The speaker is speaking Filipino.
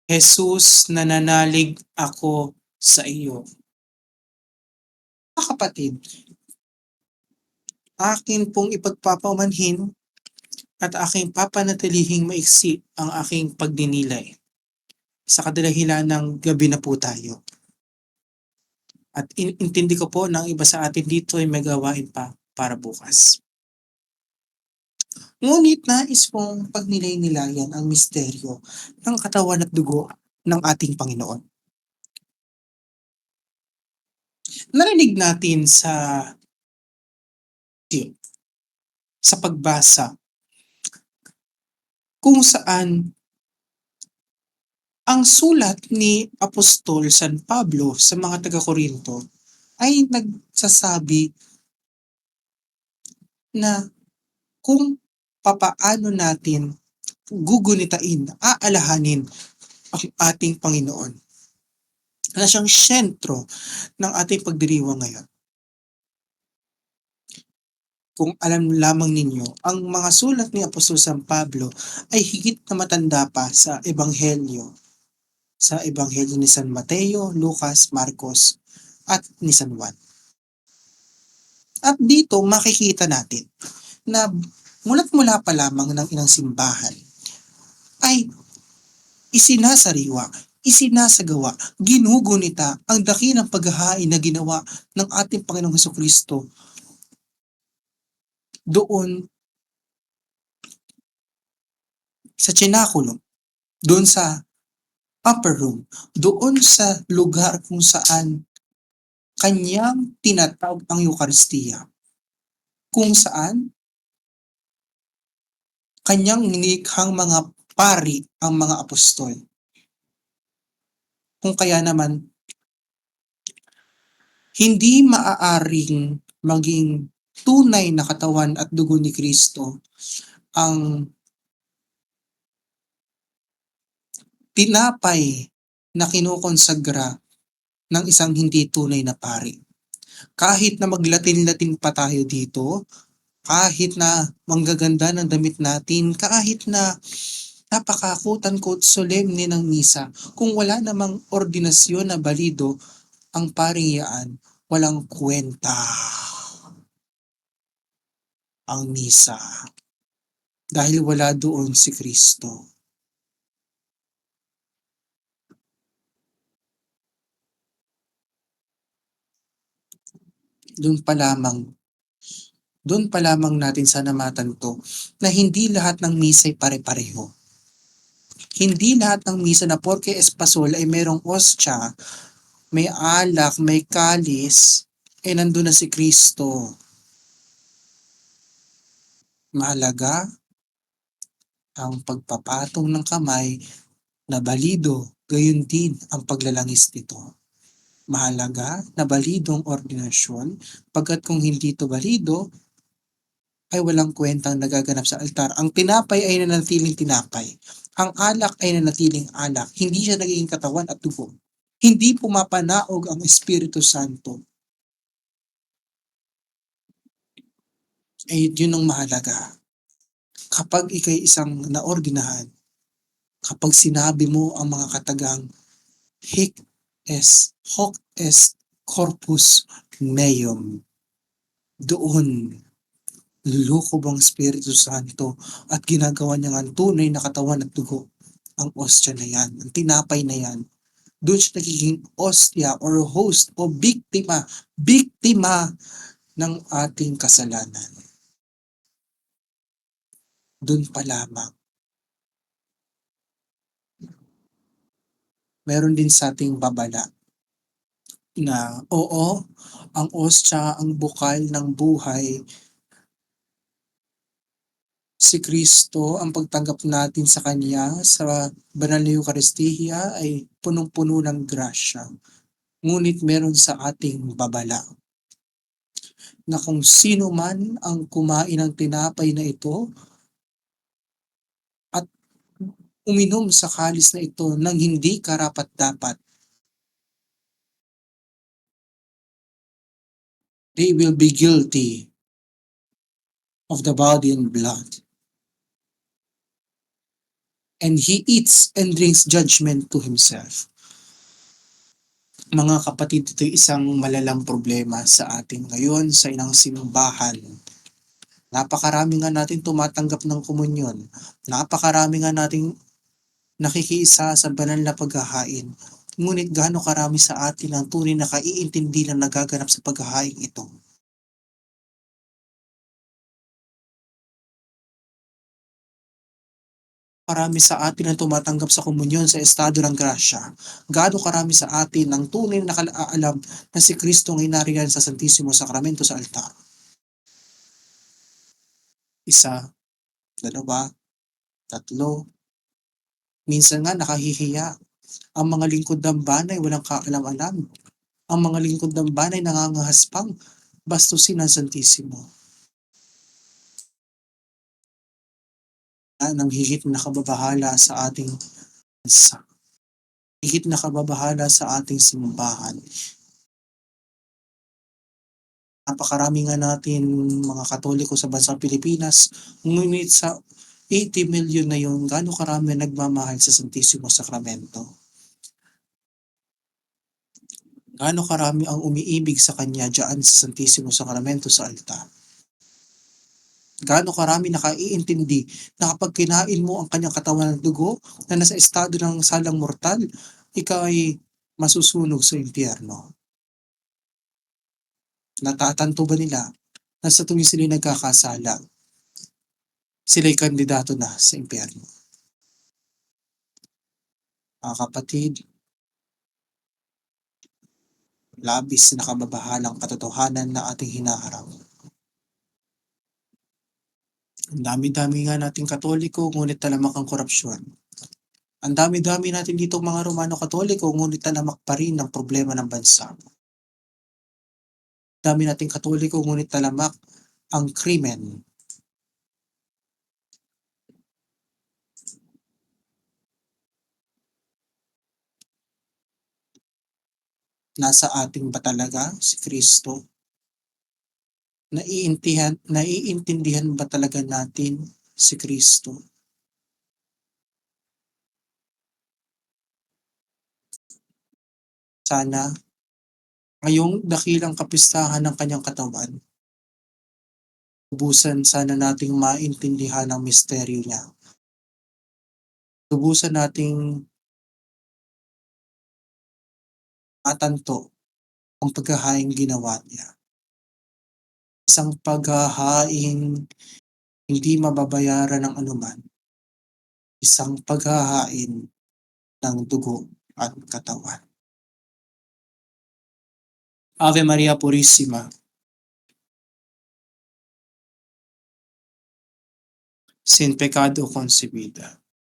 Jesus, nananalig ako sa iyo. Mga kapatid, akin pong ipagpapaumanhin at aking papanatilihing maiksi ang aking pagdinilay sa kadahilanang gabi na po tayo. At intindi ko po na ang iba sa atin dito ay may gawain pa para bukas. Ngunit nais pong pagnilay-nilayan ang misteryo ng katawan at dugo ng ating Panginoon. Narinig natin sa pagbasa kung saan ang sulat ni Apostol San Pablo sa mga taga-Korinto ay nagsasabi na kung papaano natin gugunitain, aalahanin ang ating Panginoon na siyang sentro ng ating pagdiriwang ngayon. Kung alam lamang ninyo, ang mga sulat ni Apostol San Pablo ay higit na matanda pa sa Ebanghelyo ni San Mateo, Lucas, Marcos, at ni San Juan. At dito makikita natin na mula pa lamang ng inang simbahan ay isinasariwa, isinasagawa, ginugunita ang dakilang paghahain na ginawa ng ating Panginoong Hesukristo doon sa Cenaculum, doon sa upper room, doon sa lugar kung saan kanyang tinatawag ang Eukaristiya, kung saan kanyang nilikhang mga pari ang mga apostol. Kung kaya naman, hindi maaaring maging tunay na katawan at dugo ni Kristo ang tinapay na kinukonsagra ng isang hindi tunay na pari. Kahit na maglatin-latin pa tayo dito, kahit na manggaganda ng damit natin, kahit na napaka-quote-unquote solemne ng misa, kung wala namang ordinasyon na balido, ang paring yaan, walang kwenta ang misa. Dahil wala doon si Kristo. Doon pa lamang natin sana matanto na hindi lahat ng misa ay pare-pareho. Hindi lahat ng misa na porke espasol ay merong ostya, may alak, may kalis, nandun na si Kristo. Mahalaga ang pagpapatong ng kamay na balido, gayon din ang paglalangis nito. Mahalaga na balido ang ordinasyon, pagkat kung hindi ito balido, ay walang kwentang nagaganap sa altar. Ang tinapay ay nanatiling tinapay. Ang alak ay nanatiling alak. Hindi siya nagiging katawan at dugo. Hindi pumapanaog ang Espiritu Santo. Ay yun ang mahalaga. Kapag ikay isang naordinahan, kapag sinabi mo ang mga katagang hoc est corpus meum, doon lulukob ang Espiritu Santo at ginagawa niya ang tunay na katawan at dugo, ang ostya na yan, ang tinapay na yan. Doon siya nagiging ostya or host o biktima ng ating kasalanan. Doon pa lamang. Meron din sa ating babala na oo, ang ostya, ang bukal ng buhay, si Kristo, ang pagtanggap natin sa Kanya sa banal na Eucharistia ay punong-puno ng grasya. Ngunit meron sa ating babala na kung sino man ang kumain ng tinapay na ito at uminom sa kalis na ito nang hindi karapat-dapat, they will be guilty of the body and blood. and he eats and drinks judgment to himself. Mga kapatid, ito isang malalang problema sa atin ngayon sa inang simbahan. Napakarami nga natin tumatanggap ng komunyon. Napakarami nga nating nakikiisa sa banal na paghahain. Ngunit gaano karami sa atin ang tunay na kaiintindi na nagaganap sa paghahain ito? Karami sa atin ang tumatanggap sa komunyon sa estado ng grasya. Gaano karami sa atin ang tunay na nakakaalam na si Kristo ang inariyan sa Santisimo Sakramento sa altar? Isa, dalawa, tatlo, minsan nga nakahihiya. Ang mga lingkod ng banay walang kaalam-alam. Ang mga lingkod ng banay nangangahaspang bastusin ang Santisimo. Ng higit na kababahala sa ating bansa. Higit na kababahala sa ating simbahan. Napakarami nga natin mga Katoliko sa bansang Pilipinas, ngunit sa 80 million na yun, gaano karami ang nagmamahal sa Santisimo Sakramento? Gaano karami ang umiibig sa Kanya diyaan sa Santisimo Sakramento sa altar? Gaano karami nakaiintindi na kapag kinain mo ang Kanyang katawan ng dugo na nasa estado ng salang mortal, ikaw ay masusunog sa impyerno? Natatanto ba nila na sa tuwing sila'y nagkakasala, sila'y kandidato na sa impyerno? Mga kapatid, labis na kababahalang katotohanan na ating hinaharap. Ang dami-dami nga nating Katoliko ngunit talamak ang korupsyon. Ang dami-dami natin ditong mga Romano Katoliko ngunit talamak pa rin ang problema ng bansa. Dami nating Katoliko ngunit talamak ang krimen. Nasa atin ba talaga si Kristo? Naiintindihan ba talaga natin si Kristo? Sana ngayong dakilang kapistahan ng kanyang katawan, lubusan sana nating maintindihan ang misteryo niya. Lubusan nating matanto ang paghahaing ginawa niya. Isang paghahaing hindi mababayaran ng anuman. Isang paghahain ng dugo at katawan. Ave Maria Purissima, sin pecado concebida.